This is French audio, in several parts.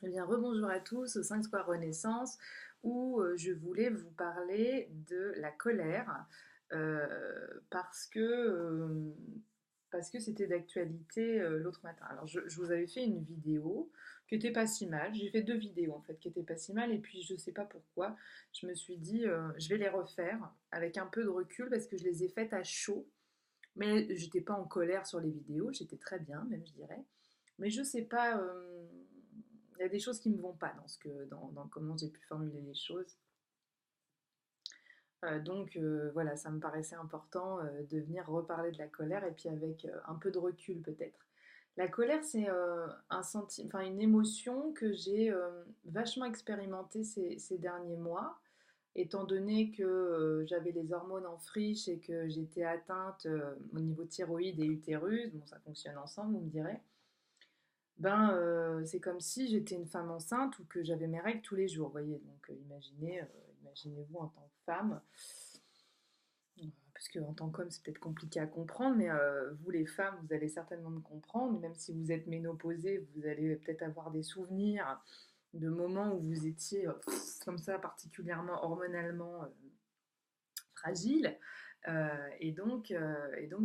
Eh bien, rebonjour à tous au 5 Square Renaissance où je voulais vous parler de la colère parce que c'était d'actualité l'autre matin. Alors, je vous avais fait une vidéo qui était pas si mal. J'ai fait deux vidéos en fait qui étaient pas si mal et puis je sais pas pourquoi. Je me suis dit je vais les refaire avec un peu de recul parce que je les ai faites à chaud. Mais j'étais pas en colère sur les vidéos, j'étais très bien même je dirais. Mais je sais pas, il y a des choses qui me vont pas dans comment j'ai pu formuler les choses. Voilà, ça me paraissait important de venir reparler de la colère et puis avec un peu de recul peut-être. La colère, c'est enfin, une émotion que j'ai vachement expérimentée ces derniers mois, étant donné que j'avais les hormones en friche et que j'étais atteinte au niveau thyroïde et utérus. Bon, ça fonctionne ensemble, vous me direz. C'est comme si j'étais une femme enceinte ou que j'avais mes règles tous les jours, vous voyez. Donc imaginez-vous en tant que femme, parce qu'en tant qu'homme c'est peut-être compliqué à comprendre, mais vous les femmes, vous allez certainement me comprendre, même si vous êtes ménopausée, vous allez peut-être avoir des souvenirs de moments où vous étiez comme ça particulièrement hormonalement fragile. Et donc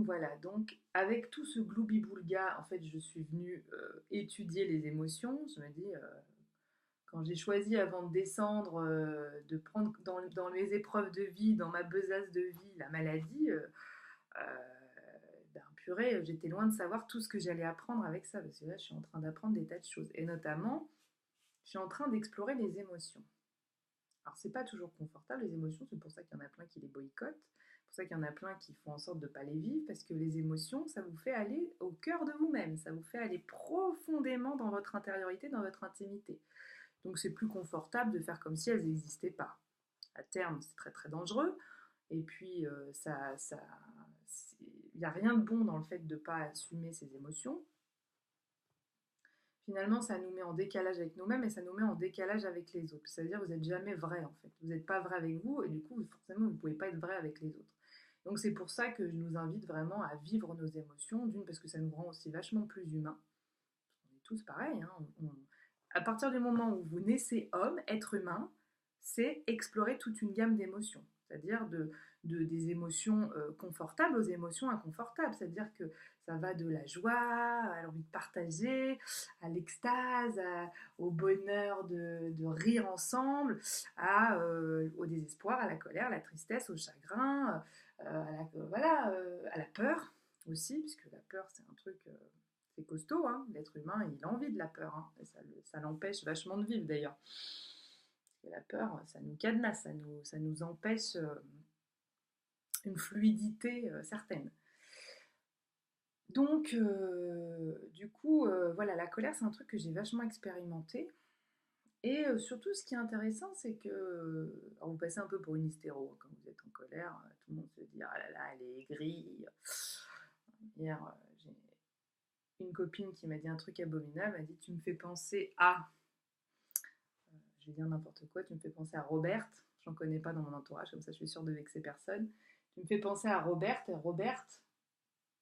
voilà, donc avec tout ce gloubi-boulga, en fait, je suis venue étudier les émotions. Je me dis, quand j'ai choisi avant de descendre, de prendre dans mes épreuves de vie, dans ma besace de vie, la maladie, euh, ben purée, j'étais loin de savoir tout ce que j'allais apprendre avec ça, parce que là, je suis en train d'apprendre des tas de choses. Et notamment, je suis en train d'explorer les émotions. Alors, c'est pas toujours confortable, les émotions, c'est pour ça qu'il y en a plein qui les boycottent. C'est pour ça qu'il y en a plein qui font en sorte de ne pas les vivre, parce que les émotions, ça vous fait aller au cœur de vous-même, ça vous fait aller profondément dans votre intériorité, dans votre intimité. Donc c'est plus confortable de faire comme si elles n'existaient pas. À terme, c'est très très dangereux, et puis il n'y a rien de bon dans le fait de ne pas assumer ses émotions. Finalement, ça nous met en décalage avec nous-mêmes et ça nous met en décalage avec les autres. C'est-à-dire, vous n'êtes jamais vrai en fait. Vous n'êtes pas vrai avec vous et du coup, forcément, vous ne pouvez pas être vrai avec les autres. Donc, c'est pour ça que je nous invite vraiment à vivre nos émotions. D'une, parce que ça nous rend aussi vachement plus humains. On est tous pareils. Hein. À partir du moment où vous naissez homme, être humain, c'est explorer toute une gamme d'émotions. C'est-à-dire des émotions confortables aux émotions inconfortables. C'est-à-dire que ça va de la joie à l'envie de partager, à l'extase, au bonheur de rire ensemble, au désespoir, à la colère, à la tristesse, au chagrin, à la peur aussi, puisque la peur c'est un truc c'est costaud, hein. L'être humain, il a envie de la peur, hein. Et ça l'empêche vachement de vivre d'ailleurs. Parce que la peur, ça nous cadenasse, ça nous empêche une fluidité certaine. Donc, du coup, voilà, la colère, c'est un truc que j'ai vachement expérimenté. Et surtout, ce qui est intéressant, c'est que, alors vous passez un peu pour une hystéro, hein, quand vous êtes en colère, tout le monde se dit, ah là là, elle est aigrie. Hier, j'ai une copine qui m'a dit un truc abominable, elle m'a dit, tu me fais penser à, je vais dire n'importe quoi, tu me fais penser à Robert, j'en connais pas dans mon entourage, comme ça je suis sûre de vexer personne. Tu me fais penser à Robert, et Robert,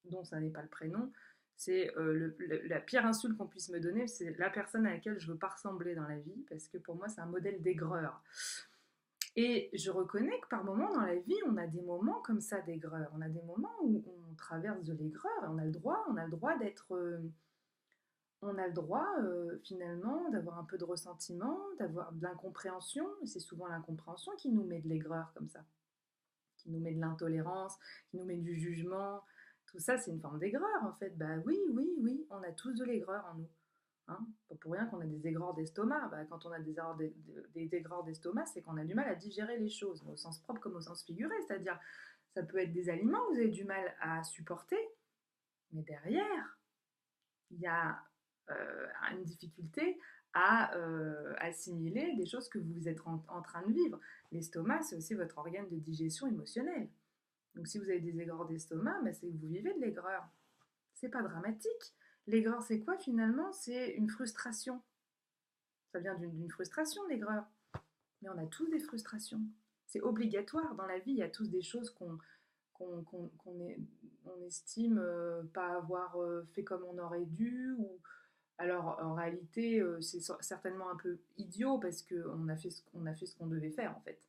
dont ça n'est pas le prénom, c'est la pire insulte qu'on puisse me donner, c'est la personne à laquelle je veux pas ressembler dans la vie, parce que pour moi c'est un modèle d'aigreur. Et je reconnais que par moments dans la vie, on a des moments comme ça d'aigreur. On a des moments où on traverse de l'aigreur et on a le droit d'être on a le droit finalement d'avoir un peu de ressentiment, d'avoir de l'incompréhension, et c'est souvent l'incompréhension qui nous met de l'aigreur comme ça, qui nous met de l'intolérance, qui nous met du jugement. Tout ça, c'est une forme d'aigreur en fait. Bah oui, oui, oui, on a tous de l'aigreur en nous. Hein, pas pour rien qu'on a des aigreurs d'estomac. Bah, quand on a des aigreurs d'estomac, c'est qu'on a du mal à digérer les choses, au sens propre comme au sens figuré. C'est-à-dire, ça peut être des aliments que vous avez du mal à supporter, mais derrière, il y a une difficulté à assimiler des choses que vous êtes en train de vivre. L'estomac, c'est aussi votre organe de digestion émotionnelle. Donc si vous avez des aigreurs d'estomac, ben, c'est que vous vivez de l'aigreur. C'est pas dramatique. L'aigreur, c'est quoi finalement? C'est une frustration. Ça vient d'une frustration, l'aigreur. Mais on a tous des frustrations. C'est obligatoire. Dans la vie, il y a tous des choses qu'on estime pas avoir fait comme on aurait dû, ou Alors, en réalité, c'est certainement un peu idiot parce qu'on a fait ce qu'on devait faire en fait.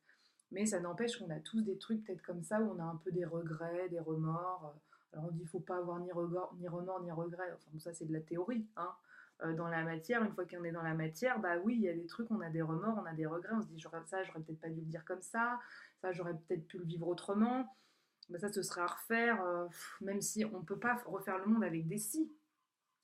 Mais ça n'empêche qu'on a tous des trucs peut-être comme ça où on a un peu des regrets, des remords. Alors on dit qu'il ne faut pas avoir ni remords ni regrets. Enfin bon, ça c'est de la théorie, hein. Dans la matière, une fois qu'on est dans la matière, bah oui, il y a des trucs, on a des remords, on a des regrets, on se dit ça, j'aurais peut-être pas dû le dire comme ça j'aurais peut-être pu le vivre autrement. Bah, ça ce serait à refaire, même si on ne peut pas refaire le monde avec des si.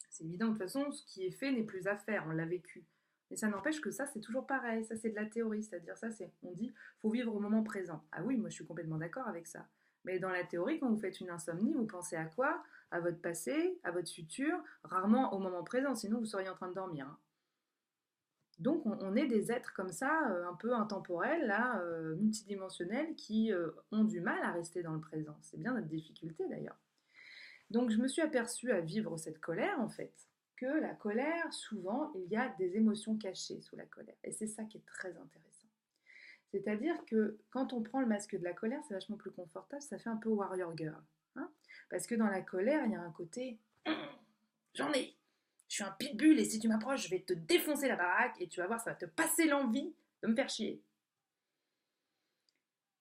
C'est évident, de toute façon, ce qui est fait n'est plus à faire, on l'a vécu. Mais ça n'empêche que ça, c'est toujours pareil, ça c'est de la théorie, c'est-à-dire ça, c'est, on dit, faut vivre au moment présent. Ah oui, moi je suis complètement d'accord avec ça. Mais dans la théorie, quand vous faites une insomnie, vous pensez à quoi? À votre passé, à votre futur, rarement au moment présent, sinon vous seriez en train de dormir, hein. Donc on est des êtres comme ça, un peu intemporels, là, multidimensionnels, qui ont du mal à rester dans le présent. C'est bien notre difficulté d'ailleurs. Donc je me suis aperçue à vivre cette colère en fait, que la colère, souvent, il y a des émotions cachées sous la colère. Et c'est ça qui est très intéressant. C'est-à-dire que quand on prend le masque de la colère, c'est vachement plus confortable, ça fait un peu warrior girl, hein. Parce que dans la colère, il y a un côté j'en ai, je suis un pitbull et si tu m'approches, je vais te défoncer la baraque et tu vas voir, ça va te passer l'envie de me faire chier.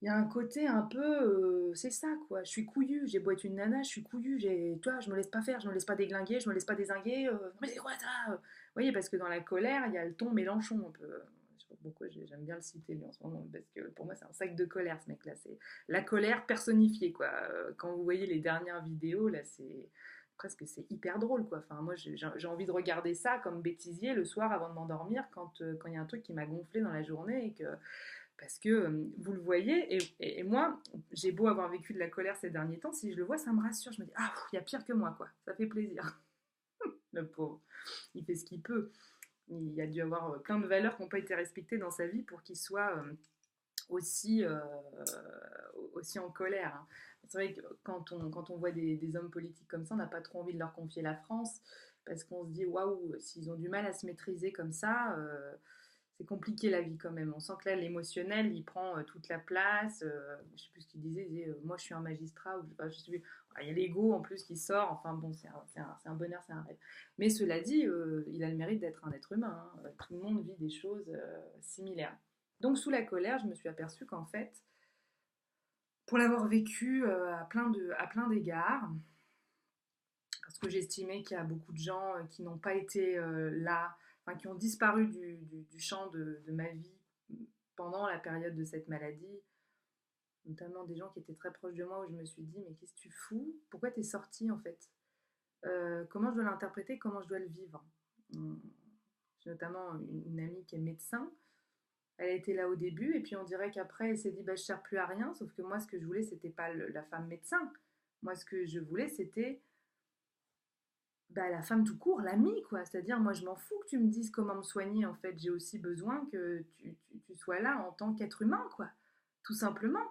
Il y a un côté un peu, c'est ça quoi, je suis couillu, j'ai beau être une nana, je suis couillu, toi, je me laisse pas faire, je me laisse pas déglinguer, je me laisse pas dézinguer, mais c'est quoi ça? Vous voyez, parce que dans la colère, il y a le ton Mélenchon un peu. Je sais pas pourquoi j'aime bien le citer lui en ce moment, parce que pour moi c'est un sac de colère ce mec-là, c'est la colère personnifiée quoi. Quand vous voyez les dernières vidéos, là c'est presque c'est hyper drôle quoi. Enfin moi j'ai envie de regarder ça comme bêtisier le soir avant de m'endormir quand il y a un truc qui m'a gonflé dans la journée et que parce que vous le voyez, et moi, j'ai beau avoir vécu de la colère ces derniers temps, si je le vois, ça me rassure. Je me dis, ah, il y a pire que moi, quoi. Ça fait plaisir. Le pauvre, il fait ce qu'il peut. Il a dû avoir plein de valeurs qui n'ont pas été respectées dans sa vie pour qu'il soit aussi, aussi en colère, hein. C'est vrai que quand on voit des hommes politiques comme ça, on n'a pas trop envie de leur confier la France, parce qu'on se dit, waouh, s'ils ont du mal à se maîtriser comme ça, c'est compliqué la vie quand même. On sent que là, l'émotionnel, il prend toute la place. Je sais plus ce qu'il disait. Il disait moi, je suis un magistrat. Ou, je sais plus. Il y a l'ego en plus qui sort. Enfin bon, c'est un bonheur, c'est un rêve. Mais cela dit, il a le mérite d'être un être humain, hein. Tout le monde vit des choses similaires. Donc sous la colère, je me suis aperçue qu'en fait, pour l'avoir vécu à plein d'égards, parce que j'estimais qu'il y a beaucoup de gens qui n'ont pas été là, enfin, qui ont disparu du champ de ma vie pendant la période de cette maladie, notamment des gens qui étaient très proches de moi, où je me suis dit, mais qu'est-ce que tu fous? Pourquoi t'es sorti en fait? Comment je dois l'interpréter? Comment je dois le vivre? Hum, J'ai notamment une amie qui est médecin. Elle a été là au début, et puis on dirait qu'après, elle s'est dit, bah, je ne sers plus à rien, sauf que moi, ce que je voulais, c'était pas la femme médecin. Moi, ce que je voulais, c'était bah, la femme tout court, l'amie, quoi. C'est-à-dire, moi, je m'en fous que tu me dises comment me soigner, en fait. J'ai aussi besoin que tu sois là en tant qu'être humain, quoi. Tout simplement.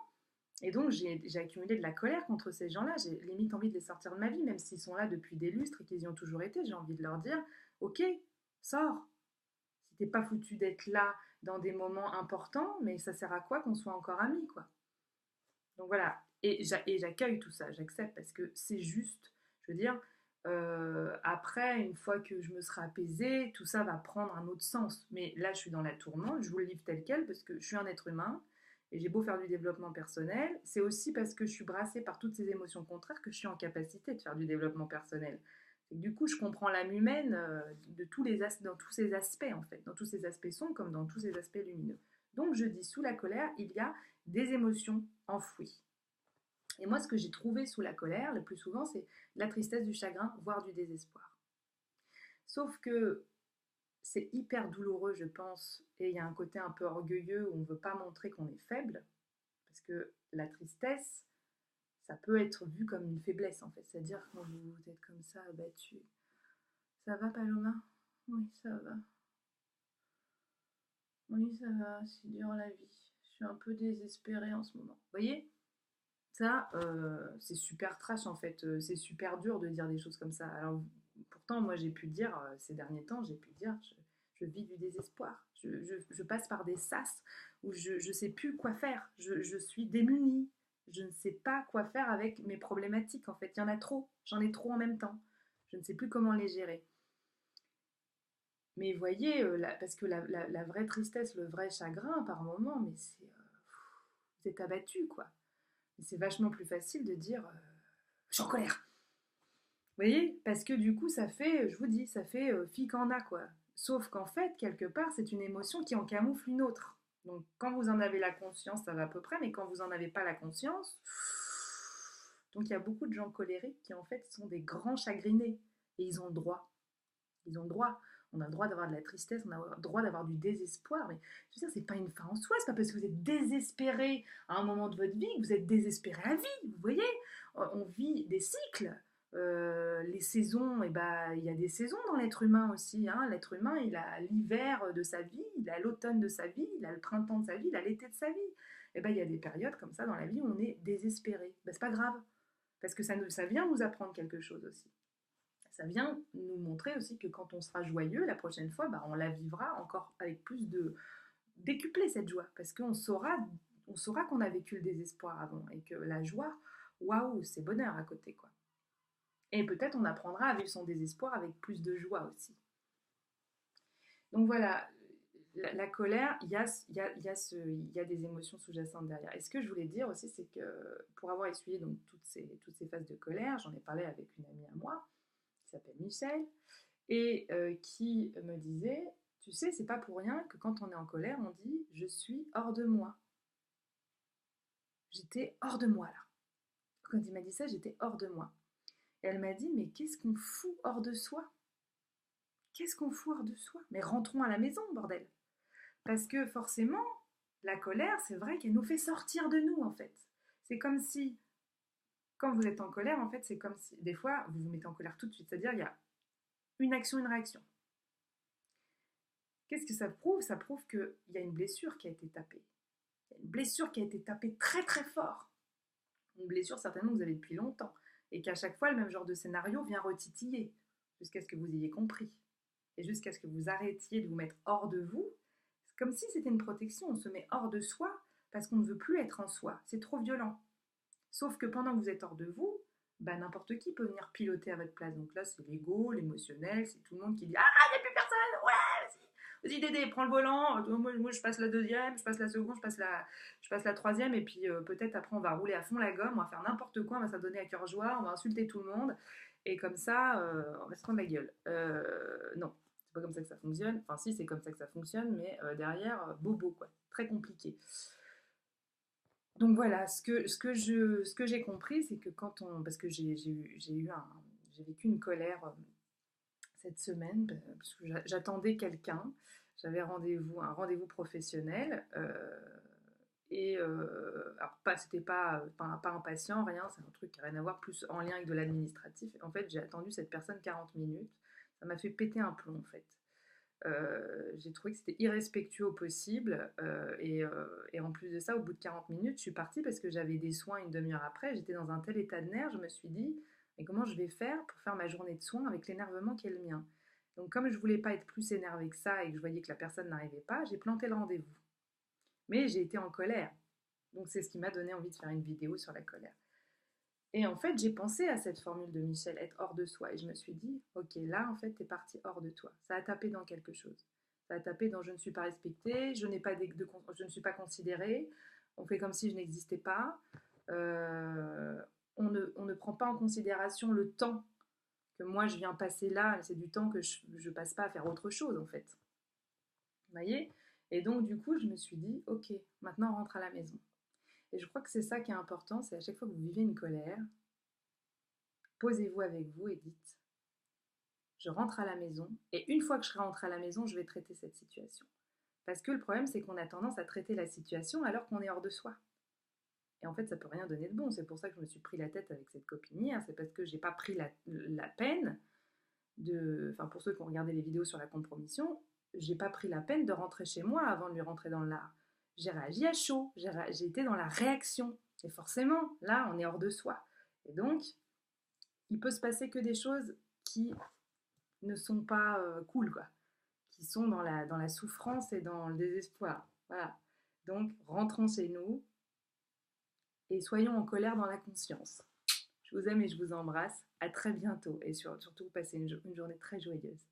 Et donc, j'ai accumulé de la colère contre ces gens-là. J'ai limite envie de les sortir de ma vie, même s'ils sont là depuis des lustres et qu'ils y ont toujours été. J'ai envie de leur dire, ok, sors. Si t'es pas foutu d'être là dans des moments importants, mais ça sert à quoi qu'on soit encore amis, quoi. Donc voilà, et j'accueille tout ça, j'accepte parce que c'est juste. Je veux dire, après, une fois que je me serai apaisée, tout ça va prendre un autre sens. Mais là, je suis dans la tourmente, je vous le livre tel quel parce que je suis un être humain et j'ai beau faire du développement personnel, c'est aussi parce que je suis brassée par toutes ces émotions contraires que je suis en capacité de faire du développement personnel. Et du coup, je comprends l'âme humaine de dans tous ses aspects, en fait, dans tous ses aspects sombres comme dans tous ses aspects lumineux. Donc, je dis, sous la colère, il y a des émotions enfouies. Et moi, ce que j'ai trouvé sous la colère, le plus souvent, c'est la tristesse, du chagrin, voire du désespoir. Sauf que c'est hyper douloureux, je pense, et il y a un côté un peu orgueilleux où on ne veut pas montrer qu'on est faible, parce que la tristesse, ça peut être vu comme une faiblesse, en fait. C'est-à-dire quand vous êtes comme ça, abattu. Ça va, Paloma? Oui, ça va. Oui, ça va, c'est dur la vie. Je suis un peu désespérée en ce moment. Vous voyez? Ça, c'est super trash en fait, c'est super dur de dire des choses comme ça. Alors pourtant, moi j'ai pu dire, ces derniers temps, j'ai pu dire, je vis du désespoir. Je passe par des sas où je sais plus quoi faire. Je suis démunie. Je ne sais pas quoi faire avec mes problématiques en fait. Il y en a trop, j'en ai trop en même temps. Je ne sais plus comment les gérer. Mais voyez, parce que la vraie tristesse, le vrai chagrin par moment, mais c'est, vous êtes abattu, quoi. Et c'est vachement plus facile de dire, je suis en colère. Vous voyez? Parce que du coup, ça fait, je vous dis, ça fait fille qu'en a, quoi. Sauf qu'en fait, quelque part, c'est une émotion qui en camoufle une autre. Donc, quand vous en avez la conscience, ça va à peu près, mais quand vous n'en avez pas la conscience, donc il y a beaucoup de gens colériques qui, en fait, sont des grands chagrinés. Et ils ont le droit. Ils ont le droit. On a le droit d'avoir de la tristesse, on a le droit d'avoir du désespoir, mais je veux dire, c'est pas une fin en soi, c'est pas parce que vous êtes désespéré à un moment de votre vie que vous êtes désespéré à vie, vous voyez. On vit des cycles, les saisons, et ben, il y a des saisons dans l'être humain aussi, hein. L'être humain, il a l'hiver de sa vie, il a l'automne de sa vie, il a le printemps de sa vie, il a l'été de sa vie. Et ben, il y a des périodes comme ça dans la vie où on est désespéré. Ben, c'est pas grave, parce que ça vient nous apprendre quelque chose aussi. Ça vient nous montrer aussi que quand on sera joyeux, la prochaine fois, bah, on la vivra encore avec plus de décupler cette joie, parce on saura qu'on a vécu le désespoir avant et que la joie, waouh, c'est bonheur à côté, quoi. Et peut-être on apprendra à vivre son désespoir avec plus de joie aussi. Donc voilà, la colère, il y a des émotions sous-jacentes derrière. Et ce que je voulais dire aussi, c'est que pour avoir essuyé donc, toutes ces phases de colère, j'en ai parlé avec une amie à moi, qui s'appelle Michel, et qui me disait, tu sais, c'est pas pour rien que quand on est en colère, on dit je suis hors de moi. J'étais hors de moi là. Quand il m'a dit ça, j'étais hors de moi. Et elle m'a dit, mais qu'est-ce qu'on fout hors de soi? Qu'est-ce qu'on fout hors de soi? Mais rentrons à la maison, bordel. Parce que forcément, la colère, c'est vrai qu'elle nous fait sortir de nous, en fait. C'est comme si, quand vous êtes en colère, en fait, c'est comme si, des fois, vous vous mettez en colère tout de suite. C'est-à-dire, il y a une action, une réaction. Qu'est-ce que ça prouve? Ça prouve qu'il y a une blessure qui a été tapée. Il y a une blessure qui a été tapée très très fort. Une blessure certainement que vous avez depuis longtemps. Et qu'à chaque fois, le même genre de scénario vient retitiller. Jusqu'à ce que vous ayez compris. Et jusqu'à ce que vous arrêtiez de vous mettre hors de vous. C'est comme si c'était une protection. On se met hors de soi parce qu'on ne veut plus être en soi. C'est trop violent. Sauf que pendant que vous êtes hors de vous, bah, n'importe qui peut venir piloter à votre place. Donc là, c'est l'ego, l'émotionnel, c'est tout le monde qui dit ah, il n'y a plus personne, ouais, vas-y Dédé, prends le volant, moi je passe la deuxième, je passe la seconde, je passe la troisième, et puis peut-être après on va rouler à fond la gomme, on va faire n'importe quoi, on va s'adonner à cœur joie, on va insulter tout le monde, et comme ça, on va se prendre la gueule. Non, c'est pas comme ça que ça fonctionne, enfin si, c'est comme ça que ça fonctionne, mais derrière, bobo, quoi, très compliqué. Donc voilà, ce que j'ai compris, c'est que quand on, parce que j'ai vécu une colère cette semaine, parce que j'attendais quelqu'un, j'avais un rendez-vous professionnel, et alors pas, c'était pas un patient, rien, c'est un truc qui n'a rien à voir, plus en lien avec de l'administratif. En fait, j'ai attendu cette personne 40 minutes, ça m'a fait péter un plomb en fait. J'ai trouvé que c'était irrespectueux au possible. Et en plus de ça, au bout de 40 minutes, je suis partie parce que j'avais des soins une demi-heure après. J'étais dans un tel état de nerfs, je me suis dit, mais comment je vais faire pour faire ma journée de soins avec l'énervement qui est le mien? Donc comme je voulais pas être plus énervée que ça et que je voyais que la personne n'arrivait pas, j'ai planté le rendez-vous. Mais j'ai été en colère. Donc c'est ce qui m'a donné envie de faire une vidéo sur la colère. Et en fait, j'ai pensé à cette formule de Michel, être hors de soi. Et je me suis dit, ok, là, en fait, t'es parti hors de toi. Ça a tapé dans quelque chose. Ça a tapé dans je ne suis pas respectée, je ne suis pas considérée, on fait comme si je n'existais pas. Euh, on ne prend pas en considération le temps que moi je viens passer là. C'est du temps que je passe pas à faire autre chose, en fait. Vous voyez? Et donc, du coup, je me suis dit, ok, maintenant on rentre à la maison. Et je crois que c'est ça qui est important, c'est à chaque fois que vous vivez une colère, posez-vous avec vous et dites, je rentre à la maison, et une fois que je serai rentrée à la maison, je vais traiter cette situation. Parce que le problème, c'est qu'on a tendance à traiter la situation alors qu'on est hors de soi. Et en fait, ça peut rien donner de bon. C'est pour ça que je me suis pris la tête avec cette copine hier. C'est parce que j'ai pas pris la peine de... Enfin, pour ceux qui ont regardé les vidéos sur la compromission, j'ai pas pris la peine de rentrer chez moi avant de lui rentrer dans l'art. J'ai réagi à chaud. J'ai été dans la réaction. Et forcément, là, on est hors de soi. Et donc, il peut se passer que des choses qui ne sont pas cool, quoi. Qui sont dans la souffrance et dans le désespoir. Voilà. Donc, rentrons chez nous et soyons en colère dans la conscience. Je vous aime et je vous embrasse. À très bientôt et surtout, passez une journée très joyeuse.